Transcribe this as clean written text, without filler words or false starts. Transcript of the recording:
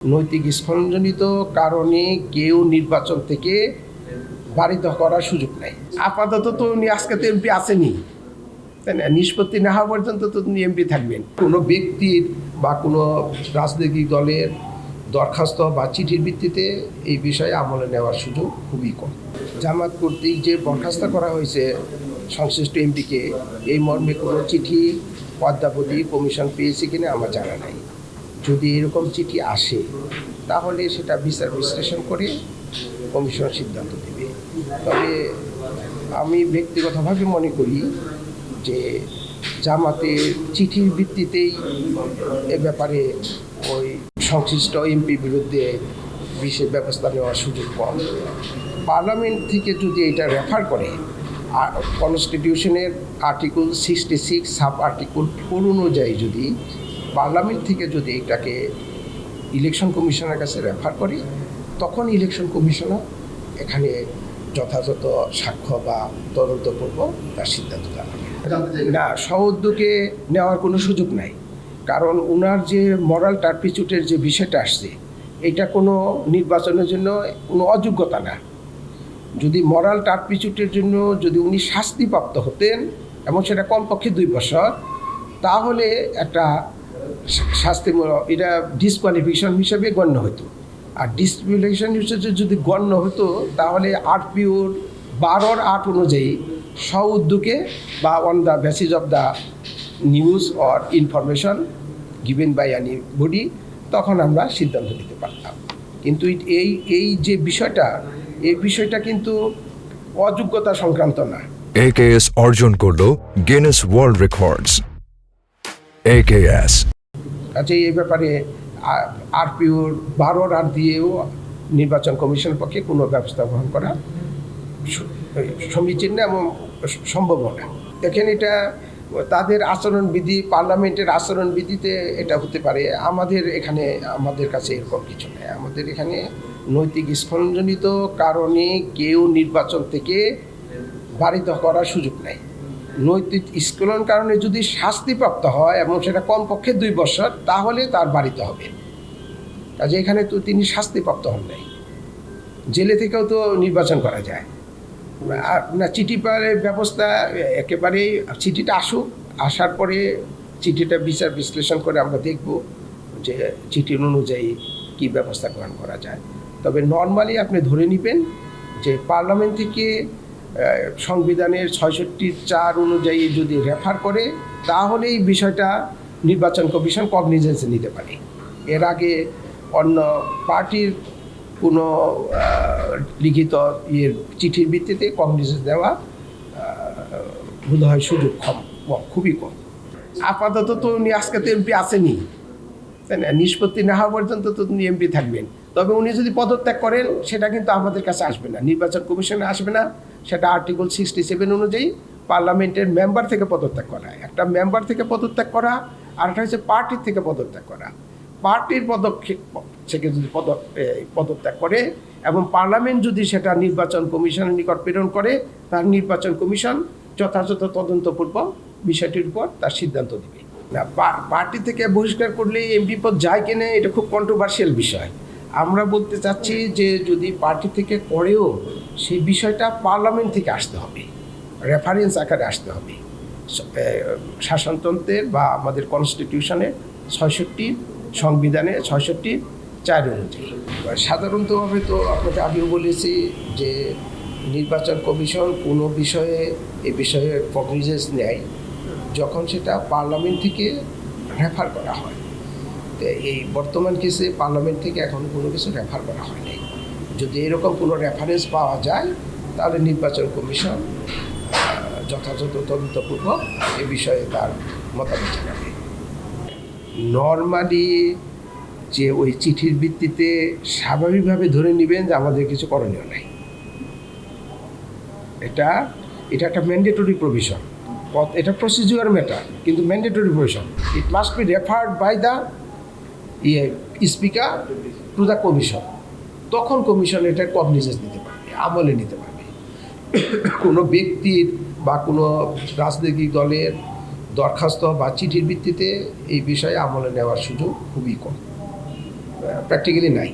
নৈতিক স্খলনজনিত কারণে কেউ নির্বাচন থেকে বারিত করার সুযোগ নাই। আপাতত তো উনি আজকে তো এমপি আসেনি, তাই না? নিষ্পত্তি না হওয়া পর্যন্ত তো উনি এমপি থাকবেন। কোনো ব্যক্তির বা কোনো রাজনৈতিক দলের দরখাস্ত বা চিঠির ভিত্তিতে এই বিষয়ে আমলে নেওয়ার সুযোগ খুবই কম। জামাত কর্তৃক যে বরখাস্ত করা হয়েছে সংশ্লিষ্ট এমপিকে, এই মর্মে কোনো চিঠি অদ্যাবধি কমিশন পেয়েছে কিনা আমার জানা নাই। যদি এরকম চিঠি আসে তাহলে সেটা বিচার বিশ্লেষণ করে কমিশন সিদ্ধান্ত দেবে। তবে আমি ব্যক্তিগতভাবে মনে করি যে জামাতের চিঠির ভিত্তিতেই এ ব্যাপারে ওই সংশ্লিষ্ট এমপি বিরুদ্ধে বিশেষ ব্যবস্থা নেওয়ার সুযোগ কম। পার্লামেন্ট থেকে যদি এটা রেফার করে, কনস্টিটিউশনের আর্টিকেল 66 সাব আর্টিকেল 4 অনুযায়ী যদি পার্লামেন্ট থেকে যদি এটাকে ইলেকশন কমিশনের কাছে রেফার করে, তখন ইলেকশন কমিশনার এখানে যথাযথ সাক্ষ্য বা তদন্তপূর্ব তার সিদ্ধান্ত জানাবে। না, সহোদ্যোগে নেওয়ার কোনো সুযোগ নাই, কারণ ওনার যে মরাল টার্পিচুটের যে বিষয়টা আসছে, এটা কোনো নির্বাচনের জন্য কোনো অযোগ্যতা না। যদি মরাল টার্পিচুটের জন্য যদি উনি শাস্তিপ্রাপ্ত হতেন এবং সেটা কমপক্ষে 2 বছর, তাহলে একটা শাস্তিমূলক এটা ডিসকোয়ালিফিকেশন হিসেবে গণ্য হতো। আর ডিসকোয়ালিফিকেশন হিসেবে যদি গণ্য হতো তাহলে আরপিওর 12(8) অনুযায়ী স্ব-উদ্যোগে বা on the basis of the news or information given by any body, তখন আমরা সিদ্ধান্ত নিতে পারতাম। কিন্তু এই যে বিষয়টা, এই বিষয়টা কিন্তু অযোগ্যতা সংক্রান্ত না। AKS অর্জন করলো গিনেস ওয়ার্ল্ড রেকর্ডস। AKS আচ্ছা, এই ব্যাপারে আরপিওর 12(8) দিয়েও নির্বাচন কমিশনের পক্ষে কোনো ব্যবস্থা গ্রহণ করা সমীচীন না এবং সম্ভব না। দেখেন, এটা তাদের আচরণবিধি, পার্লামেন্টের আচরণবিধিতে এটা হতে পারে। আমাদের কাছে এরকম কিছু নেই। আমাদের এখানে নৈতিক স্খলনজনিত কারণে কেউ নির্বাচন থেকে বারিত করার সুযোগ নেই। নৈতিক স্খলন কারণে যদি শাস্তিপ্রাপ্ত হয় এবং সেটা কমপক্ষে 2 বছর, তাহলে তার বারিত হবে। কাজে এখানে তো তিনি শাস্তিপ্রাপ্ত হন নাই, জেলে থেকেও তো নির্বাচন করা যায় না। চিঠি পাওয়ার ব্যবস্থা একেবারেই, চিঠিটা আসার পরে চিঠিটা বিচার বিশ্লেষণ করে আমরা দেখব যে চিঠির অনুযায়ী কী ব্যবস্থা গ্রহণ করা যায়। তবে নর্মালি আপনি ধরে নেবেন যে পার্লামেন্ট থেকে সংবিধানের 66(4) অনুযায়ী যদি রেফার করে, তাহলে এই বিষয়টা নির্বাচন কমিশন কগনিজেন্সে নিতে পারে। এর আগে অন্য পার্টির কোনো লিখিত চিঠির ভিত্তিতে কগনিজেন্স দেওয়া বোধহয় সুযোগ খুবই কম। আপাতত তো উনি আজকে তো এমপি আসেনি, তাই না? নিষ্পত্তি না হওয়া পর্যন্ত তো উনি এমপি থাকবেন। তবে উনি যদি পদত্যাগ করেন, সেটা কিন্তু আমাদের কাছে আসবে না, নির্বাচন কমিশনে আসবে না। সেটা আর্টিকেল 67 অনুযায়ী পার্লামেন্টের মেম্বার থেকে পদত্যাগ করা, একটা মেম্বার থেকে পদত্যাগ করা, আর একটা হচ্ছে পার্টির থেকে পদত্যাগ করা। পার্টির পদক্ষেপ থেকে যদি পদত্যাগ করে এবং পার্লামেন্ট যদি সেটা নির্বাচন কমিশনের নিকট প্রেরণ করে, তার নির্বাচন কমিশন যথাযথ তদন্তপূর্বক বিষয়টির উপর তার সিদ্ধান্ত দেবে। না, পার্টি থেকে বহিষ্কার করলে এমপি পদ যায় কিনা, এটা খুব কন্ট্রোভার্সিয়াল বিষয়। আমরা বলতে চাচ্ছি যে যদি পার্টি থেকে করেও, সেই বিষয়টা পার্লামেন্ট থেকে আসতে হবে, রেফারেন্স আকারে আসতে হবে। শাসনতন্ত্রের বা আমাদের কনস্টিটিউশনের 66 সংবিধানে 66(4) অনুযায়ী। সাধারণতভাবে তো আপনাকে আগেও বলেছি যে নির্বাচন কমিশন কোনো বিষয়ে এ বিষয়ে কগনিজেন্স নেয় যখন সেটা পার্লামেন্ট থেকে রেফার করা হয়। তো এই বর্তমান কেসে পার্লামেন্ট থেকে এখন কোনো কিছু রেফার করা হয়নি। যদি এরকম কোনো রেফারেন্স পাওয়া যায়, তাহলে নির্বাচন কমিশন যথাযথ তদন্তপূর্বক এ বিষয়ে তার মতামত জানাবে। নর্মালি যে ওই চিঠির ভিত্তিতে স্বাভাবিকভাবে ধরে নেবেন যে আমাদের কিছু করণীয় নাই। এটা একটা ম্যান্ডেটরি প্রভিশন, এটা প্রসিডিউর ম্যাটার, কিন্তু mandatory provision. It must be referred by the speaker to the commission. তখন কমিশন এটা কগনিজেন্স নিতে পারবে, আমলে নিতে পারবে। কোনো ব্যক্তির বা কোনো রাজনৈতিক দলের দরখাস্ত বা চিঠির ভিত্তিতে এই বিষয়ে আমলে নেওয়ার সুযোগ খুবই কম। প্র্যাকটিক্যালি নাই।